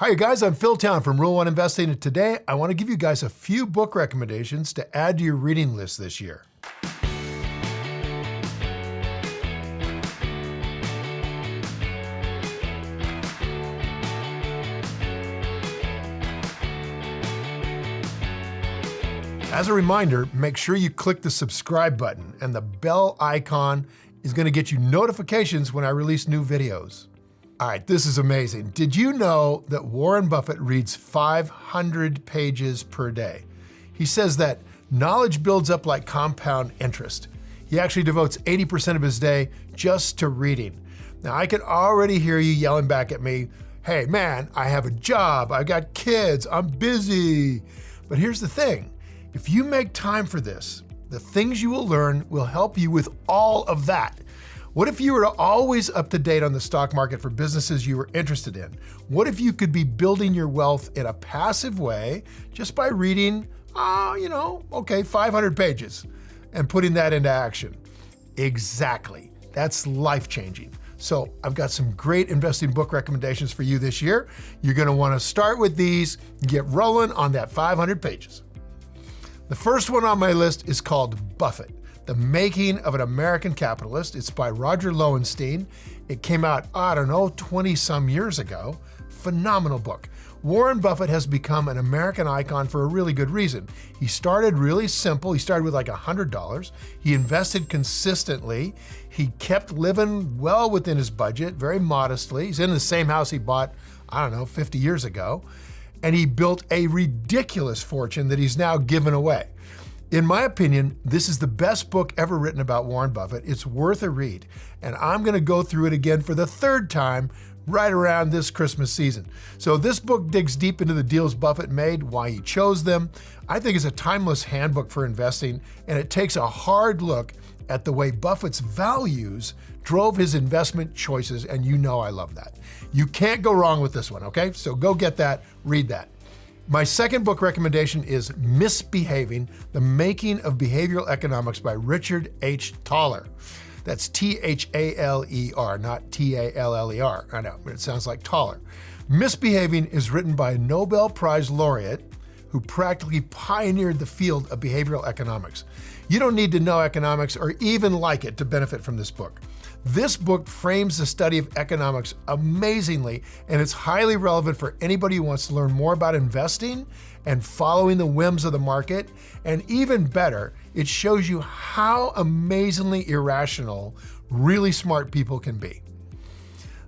Hi, you guys. I'm Phil Town from Rule 1 Investing, and today I want to give you guys a few book recommendations to add to your reading list this year. As a reminder, make sure you click the subscribe button, and the bell icon is going to get you notifications when I release new videos. All right, this is amazing. Did you know that Warren Buffett reads 500 pages per day? He says that knowledge builds up like compound interest. He actually devotes 80% of his day just to reading. Now, I can already hear you yelling back at me, hey man, I have a job, I got kids, I'm busy. But here's the thing, if you make time for this, the things you will learn will help you with all of that. What if you were always up to date on the stock market for businesses you were interested in? What if you could be building your wealth in a passive way just by reading, 500 pages and putting that into action? Exactly. That's life-changing. So I've got some great investing book recommendations for you this year. You're going to want to start with these, get rolling on that 500 pages. The first one on my list is called Buffett, The Making of an American Capitalist. It's by Roger Lowenstein. It came out, 20 some years ago. Phenomenal book. Warren Buffett has become an American icon for a really good reason. He started really simple. He started with like $100. He invested consistently. He kept living well within his budget, very modestly. He's in the same house he bought, 50 years ago. And he built a ridiculous fortune that he's now given away. In my opinion, this is the best book ever written about Warren Buffett. It's worth a read. And I'm going to go through it again for the third time right around this Christmas season. So this book digs deep into the deals Buffett made, why he chose them. I think it's a timeless handbook for investing, and it takes a hard look at the way Buffett's values drove his investment choices, and you know I love that. You can't go wrong with this one, okay? So go get that, read that. My second book recommendation is Misbehaving, The Making of Behavioral Economics by Richard H. Thaler. That's T-H-A-L-E-R, not T-A-L-L-E-R. I know, but it sounds like taller. Misbehaving is written by a Nobel Prize laureate who practically pioneered the field of behavioral economics. You don't need to know economics or even like it to benefit from this book. This book frames the study of economics amazingly, and it's highly relevant for anybody who wants to learn more about investing and following the whims of the market. And even better, it shows you how amazingly irrational really smart people can be.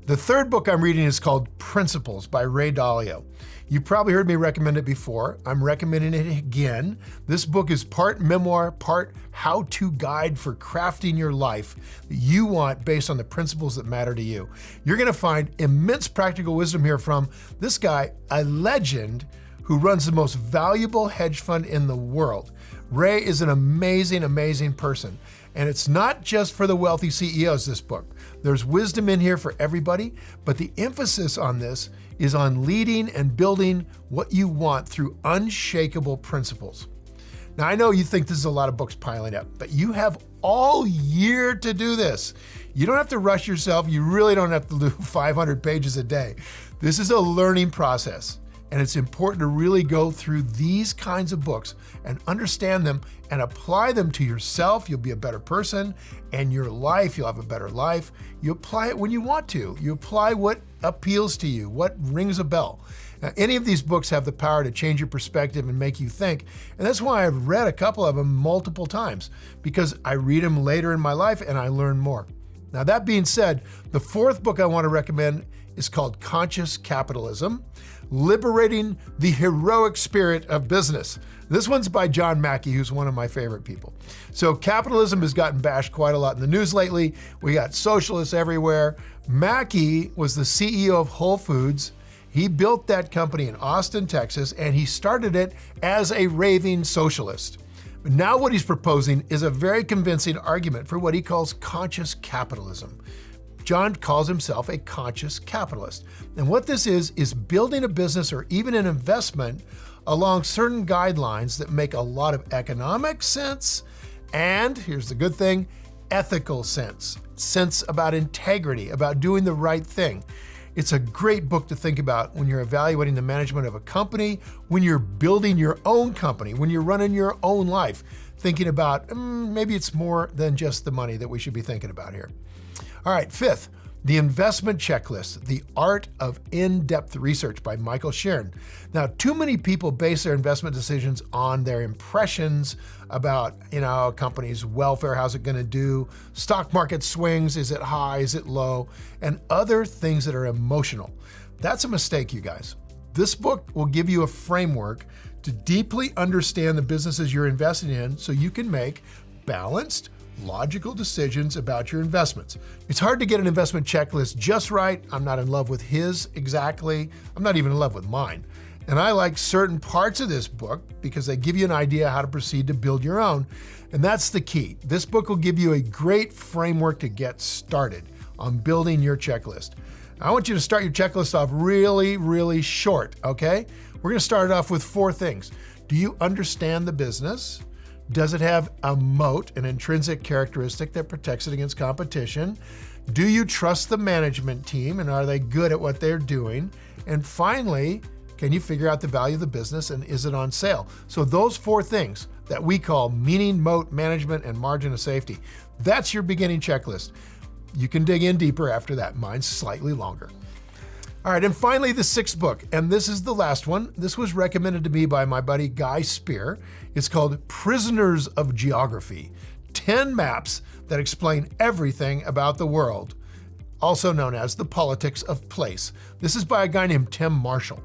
The third book I'm reading is called Principles by Ray Dalio. You've probably heard me recommend it before. I'm recommending it again. This book is part memoir, part how-to guide for crafting your life that you want based on the principles that matter to you. You're going to find immense practical wisdom here from this guy, a legend who runs the most valuable hedge fund in the world. Ray is an amazing, amazing person. And it's not just for the wealthy CEOs, this book. There's wisdom in here for everybody, but the emphasis on this is on leading and building what you want through unshakable principles. Now, I know you think this is a lot of books piling up, but you have all year to do this. You don't have to rush yourself. You really don't have to do 500 pages a day. This is a learning process. And it's important to really go through these kinds of books and understand them and apply them to yourself. You'll be a better person, and your life, you'll have a better life. You apply it when you want to. You apply what appeals to you, what rings a bell. Now, any of these books have the power to change your perspective and make you think. And that's why I've read a couple of them multiple times, because I read them later in my life and I learn more. Now, that being said, the fourth book I want to recommend is called Conscious Capitalism, Liberating the Heroic Spirit of Business. This one's by John Mackey, who's one of my favorite people. So capitalism has gotten bashed quite a lot in the news lately. We got socialists everywhere. Mackey was the CEO of Whole Foods. He built that company in Austin, Texas, and he started it as a raving socialist. But now what he's proposing is a very convincing argument for what he calls conscious capitalism. John calls himself a conscious capitalist. And what this is building a business or even an investment along certain guidelines that make a lot of economic sense and, here's the good thing, ethical sense about integrity, about doing the right thing. It's a great book to think about when you're evaluating the management of a company, when you're building your own company, when you're running your own life, thinking about maybe it's more than just the money that we should be thinking about here. All right, fifth, The Investment Checklist, The Art of In-Depth Research by Michael Sharon. Now, too many people base their investment decisions on their impressions about, a company's welfare, how's it gonna do, stock market swings, is it high, is it low, and other things that are emotional. That's a mistake, you guys. This book will give you a framework to deeply understand the businesses you're investing in so you can make balanced, logical decisions about your investments. It's hard to get an investment checklist just right. I'm not in love with his exactly. I'm not even in love with mine. And I like certain parts of this book because they give you an idea how to proceed to build your own. And that's the key. This book will give you a great framework to get started on building your checklist. I want you to start your checklist off really, really short, okay? We're gonna start it off with 4 things. Do you understand the business? Does it have a moat, an intrinsic characteristic that protects it against competition? Do you trust the management team and are they good at what they're doing? And finally, can you figure out the value of the business and is it on sale? So those 4 things that we call meaning, moat, management, and margin of safety. That's your beginning checklist. You can dig in deeper after that. Mine's slightly longer. All right, and finally, the 6th book, and this is the last one. This was recommended to me by my buddy Guy Spear. It's called Prisoners of Geography, 10 maps that explain everything about the world, also known as the politics of place. This is by a guy named Tim Marshall.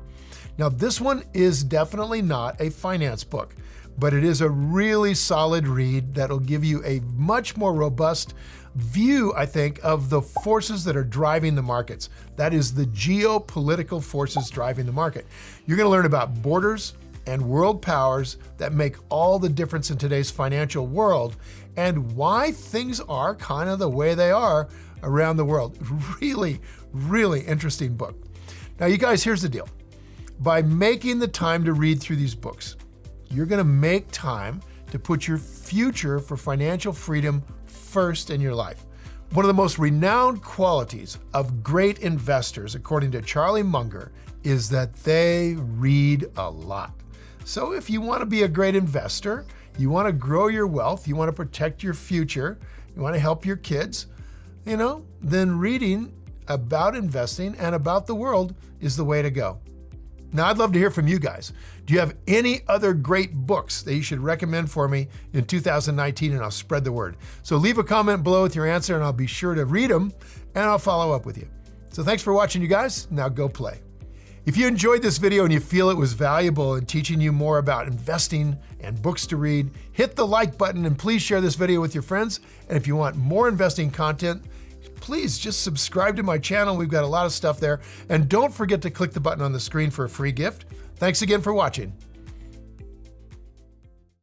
Now, this one is definitely not a finance book, but it is a really solid read that'll give you a much more robust view, I think, of the forces that are driving the markets. That is the geopolitical forces driving the market. You're gonna learn about borders and world powers that make all the difference in today's financial world and why things are kind of the way they are around the world. Really, really interesting book. Now, you guys, here's the deal. By making the time to read through these books, you're gonna make time to put your future for financial freedom first in your life. One of the most renowned qualities of great investors, according to Charlie Munger, is that they read a lot. So if you want to be a great investor, you want to grow your wealth, you want to protect your future, you want to help your kids, then reading about investing and about the world is the way to go. Now, I'd love to hear from you guys. Do you have any other great books that you should recommend for me in 2019, and I'll spread the word. So leave a comment below with your answer and I'll be sure to read them and I'll follow up with you. So thanks for watching, you guys. Now go play. If you enjoyed this video and you feel it was valuable in teaching you more about investing and books to read, hit the like button and please share this video with your friends. And if you want more investing content, please just subscribe to my channel. We've got a lot of stuff there. And don't forget to click the button on the screen for a free gift. Thanks again for watching.